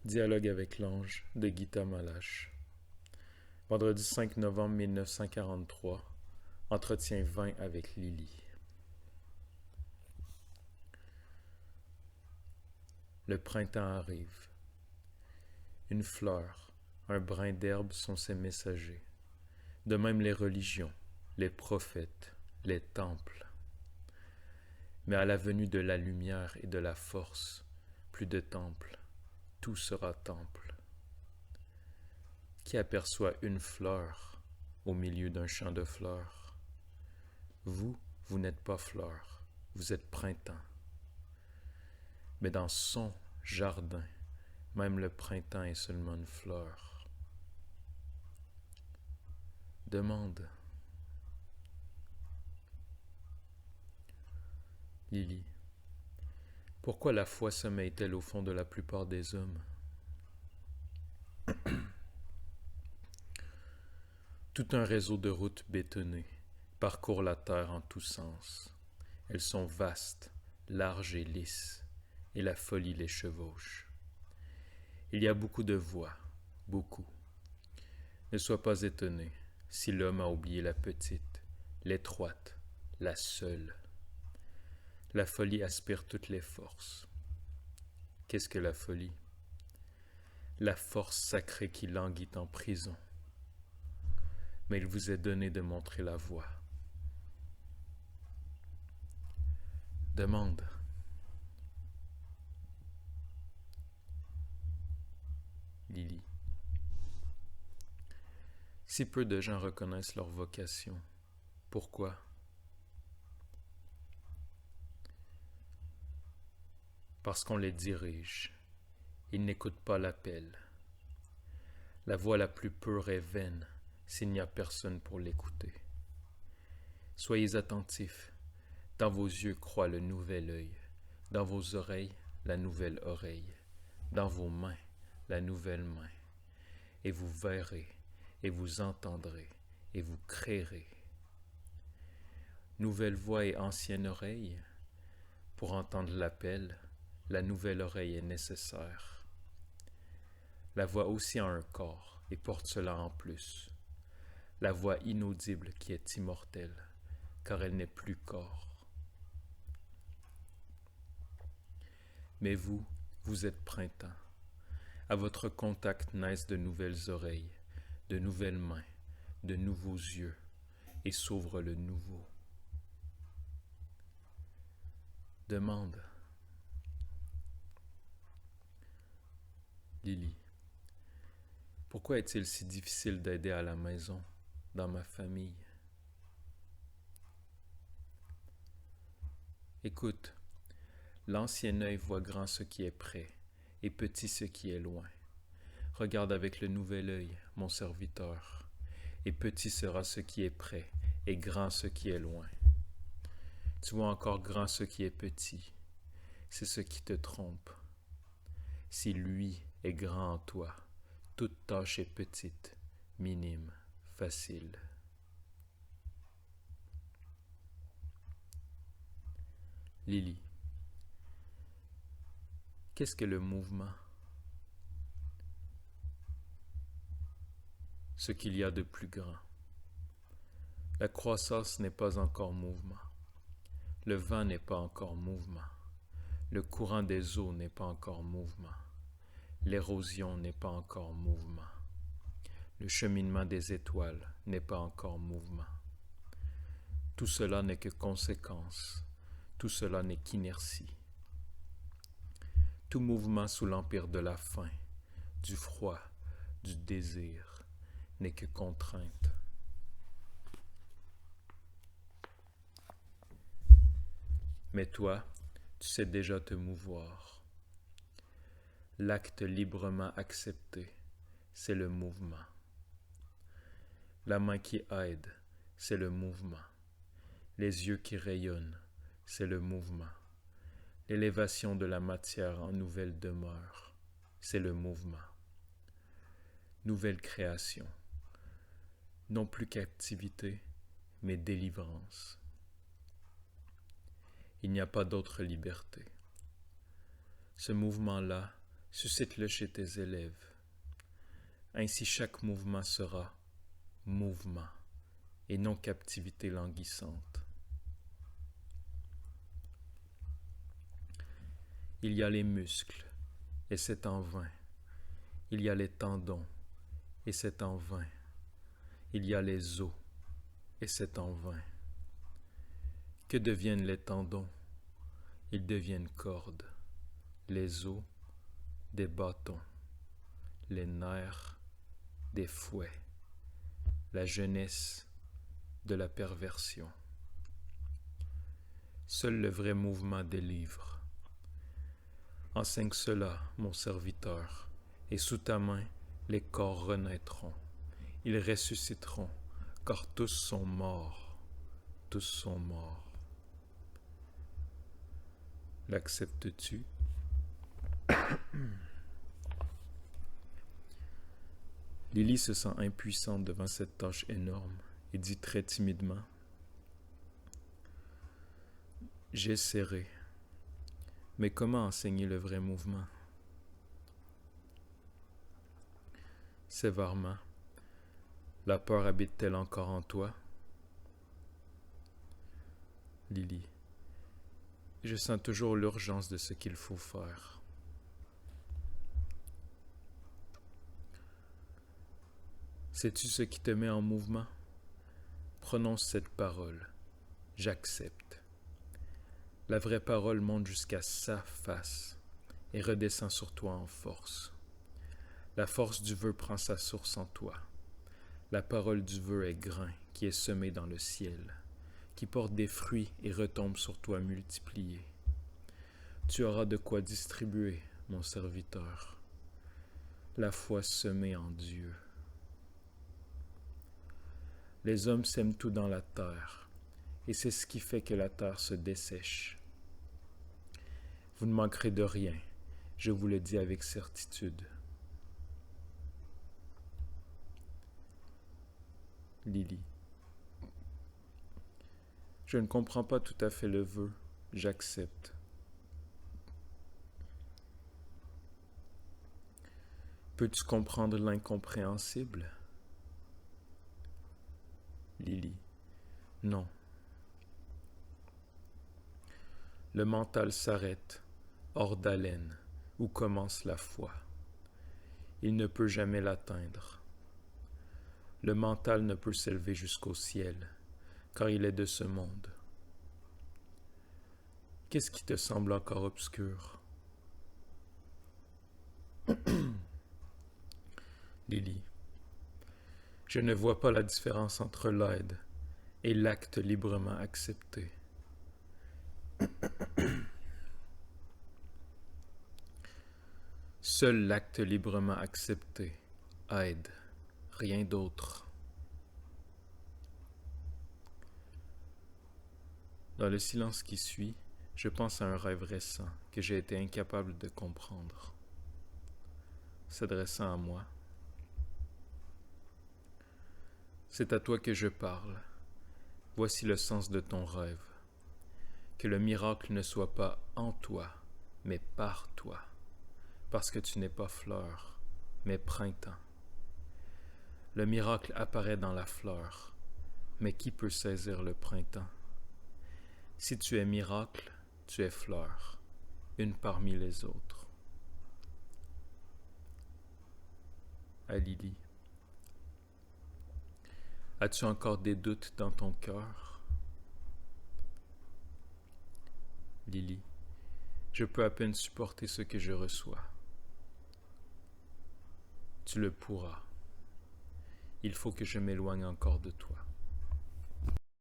Dialogue avec l'ange de Gita Malache. Vendredi 5 novembre 1943. Entretien 20 avec Lily. Le printemps arrive. Une fleur, un brin d'herbe sont ses messagers. De même les religions, les prophètes, les temples. Mais à la venue de la lumière et de la force, plus de temple, tout sera temple. Qui aperçoit une fleur au milieu d'un champ de fleurs? Vous, vous n'êtes pas fleur, vous êtes printemps. Mais dans son jardin, même le printemps est seulement une fleur. Demande. Lily. Pourquoi la foi sommeille-t-elle au fond de la plupart des hommes? Tout un réseau de routes bétonnées parcourt la terre en tous sens. Elles sont vastes, larges et lisses, et la folie les chevauche. Il y a beaucoup de voies, beaucoup. Ne sois pas étonné si l'homme a oublié la petite, l'étroite, la seule. La folie aspire toutes les forces. Qu'est-ce que la folie? La force sacrée qui languit en prison. Mais il vous est donné de montrer la voie. Demande. Lily. Si peu de gens reconnaissent leur vocation, pourquoi? Parce qu'on les dirige. Ils n'écoutent pas l'appel. La voix la plus pure est vaine s'il n'y a personne pour l'écouter. Soyez attentifs. Dans vos yeux croît le nouvel œil. Dans vos oreilles, la nouvelle oreille. Dans vos mains, la nouvelle main. Et vous verrez, et vous entendrez, et vous créerez. Nouvelle voix et ancienne oreille. Pour entendre l'appel, la nouvelle oreille est nécessaire. La voix aussi a un corps et porte cela en plus. La voix inaudible qui est immortelle, car elle n'est plus corps. Mais vous, vous êtes printemps. À votre contact naissent de nouvelles oreilles, de nouvelles mains, de nouveaux yeux, et s'ouvre le nouveau. Demande. Lily. Pourquoi est-il si difficile d'aider à la maison, dans ma famille? Écoute, l'ancien œil voit grand ce qui est près, et petit ce qui est loin. Regarde avec le nouvel œil, mon serviteur, et petit sera ce qui est près, et grand ce qui est loin. Tu vois encore grand ce qui est petit, c'est ce qui te trompe. Si lui est grand en toi, toute tâche est petite, minime, facile. Lily. Qu'est-ce que le mouvement? Ce qu'il y a de plus grand. La croissance n'est pas encore mouvement. Le vent n'est pas encore mouvement. Le courant des eaux n'est pas encore mouvement. L'érosion n'est pas encore mouvement. Le cheminement des étoiles n'est pas encore mouvement. Tout cela n'est que conséquence. Tout cela n'est qu'inertie. Tout mouvement sous l'empire de la faim, du froid, du désir, n'est que contrainte. Mais toi, tu sais déjà te mouvoir. L'acte librement accepté, c'est le mouvement. La main qui aide, c'est le mouvement. Les yeux qui rayonnent, c'est le mouvement. L'élévation de la matière en nouvelle demeure, c'est le mouvement. Nouvelle création. Non plus captivité, mais délivrance. Il n'y a pas d'autre liberté. Ce mouvement-là Suscite-le chez tes élèves. Ainsi chaque mouvement sera mouvement et non captivité languissante. Il y a les muscles, et c'est en vain. Il y a les tendons, et c'est en vain. Il y a les os, et c'est en vain. Que deviennent les tendons? Ils deviennent cordes, les os, des bâtons, les nerfs, des fouets, la jeunesse de la perversion. Seul le vrai mouvement délivre. Enseigne cela, mon serviteur, et sous ta main, les corps renaîtront. Ils ressusciteront, car tous sont morts. Tous sont morts. L'acceptes-tu? Lily se sent impuissante devant cette tâche énorme et dit très timidement: « J'essaierai. Mais comment enseigner le vrai mouvement? » Sévèrement, la peur habite-t-elle encore en toi? Lily: Je sens toujours l'urgence de ce qu'il faut faire. Sais-tu ce qui te met en mouvement? Prononce cette parole. J'accepte. La vraie parole monte jusqu'à sa face et redescend sur toi en force. La force du vœu prend sa source en toi. La parole du vœu est grain qui est semé dans le ciel, qui porte des fruits et retombe sur toi multiplié. Tu auras de quoi distribuer, mon serviteur. La foi semée en Dieu. Les hommes sèment tout dans la terre, et c'est ce qui fait que la terre se dessèche. Vous ne manquerez de rien, je vous le dis avec certitude. Lily: Je ne comprends pas tout à fait le vœu, j'accepte. Peux-tu comprendre l'incompréhensible? Lily: Non. Le mental s'arrête, hors d'haleine, où commence la foi. Il ne peut jamais l'atteindre. Le mental ne peut s'élever jusqu'au ciel, car il est de ce monde. Qu'est-ce qui te semble encore obscur? Lily: Je ne vois pas la différence entre l'aide et l'acte librement accepté. Seul l'acte librement accepté aide, rien d'autre. Dans le silence qui suit, je pense à un rêve récent que j'ai été incapable de comprendre. S'adressant à moi: C'est à toi que je parle. Voici le sens de ton rêve. Que le miracle ne soit pas en toi, mais par toi. Parce que tu n'es pas fleur, mais printemps. Le miracle apparaît dans la fleur, mais qui peut saisir le printemps? Si tu es miracle, tu es fleur, une parmi les autres. À Lily: As-tu encore des doutes dans ton cœur? Lily: Je peux à peine supporter ce que je reçois. Tu le pourras. Il faut que je m'éloigne encore de toi.